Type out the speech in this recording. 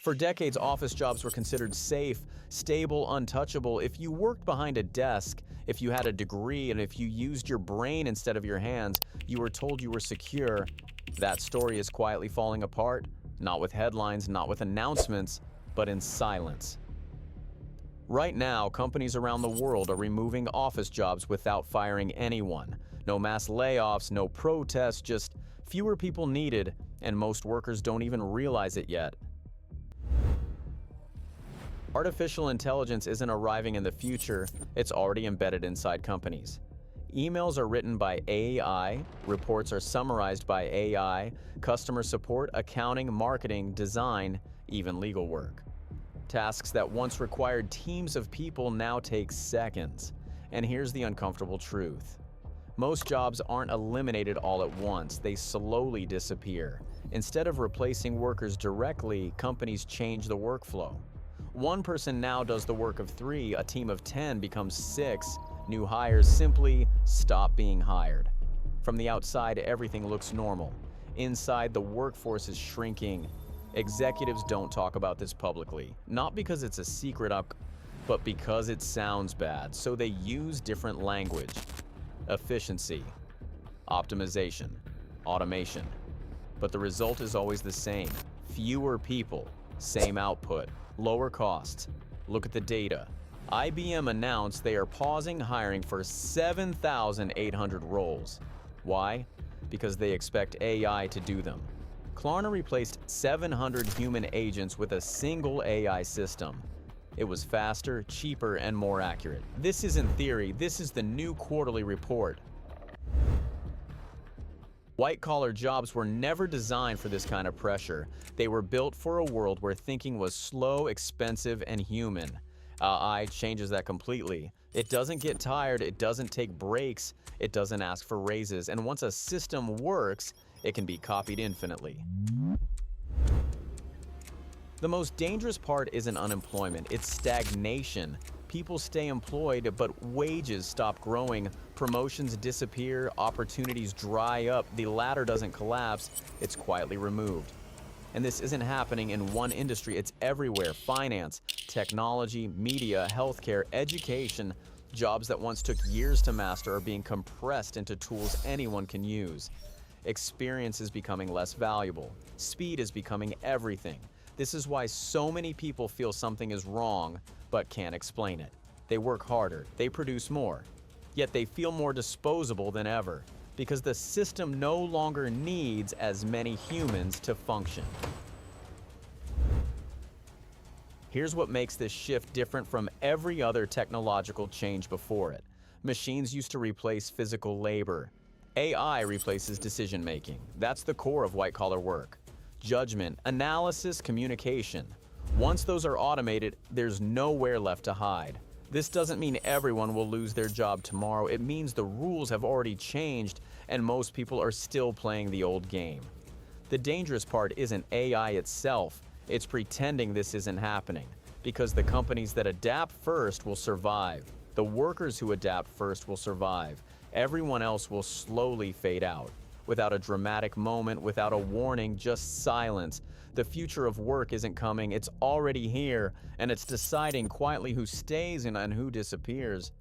For decades, office jobs were considered safe, stable, untouchable. If you worked behind a desk, if you had a degree, and if you used your brain instead of your hands, you were told you were secure. That story is quietly falling apart, not with headlines, not with announcements, but in silence. Right now, companies around the world are removing office jobs without firing anyone. No mass layoffs, no protests, just fewer people needed, and most workers don't even realize it yet. Artificial intelligence isn't arriving in the future, it's already embedded inside companies. Emails are written by AI, reports are summarized by AI, customer support, accounting, marketing, design, even legal work. Tasks that once required teams of people now take seconds. And here's the uncomfortable truth. Most jobs aren't eliminated all at once, they slowly disappear. Instead of replacing workers directly, companies change the workflow. One person now does the work of 3, a team of 10 becomes 6, new hires simply stop being hired. From the outside, everything looks normal. Inside, the workforce is shrinking. Executives don't talk about this publicly, not because it's a secret but because it sounds bad, so they use different language. Efficiency, optimization, automation. But the result is always the same. Fewer people, same output, lower costs. Look at the data. IBM announced they are pausing hiring for 7,800 roles. Why? Because they expect AI to do them. Klarna replaced 700 human agents with a single AI system. It was faster, cheaper, and more accurate. This isn't theory, this is the new quarterly report. White-collar jobs were never designed for this kind of pressure. They were built for a world where thinking was slow, expensive, and human. AI changes that completely. It doesn't get tired, it doesn't take breaks, it doesn't ask for raises, and once a system works, it can be copied infinitely. The most dangerous part isn't unemployment, it's stagnation. People stay employed, but wages stop growing, promotions disappear, opportunities dry up, the ladder doesn't collapse, it's quietly removed. And this isn't happening in one industry, it's everywhere. Finance, technology, media, healthcare, education. Jobs that once took years to master are being compressed into tools anyone can use. Experience is becoming less valuable. Speed is becoming everything. This is why so many people feel something is wrong, but can't explain it. They work harder, they produce more, yet they feel more disposable than ever, because the system no longer needs as many humans to function. Here's what makes this shift different from every other technological change before it. Machines used to replace physical labor. AI replaces decision-making. That's the core of white-collar work. Judgment, analysis, communication. Once those are automated, there's nowhere left to hide. This doesn't mean everyone will lose their job tomorrow. It means the rules have already changed and most people are still playing the old game. The dangerous part isn't AI itself, it's pretending this isn't happening. Because the companies that adapt first will survive. The workers who adapt first will survive. Everyone else will slowly fade out. Without a dramatic moment, without a warning, just silence. The future of work isn't coming, it's already here, and it's deciding quietly who stays and who disappears.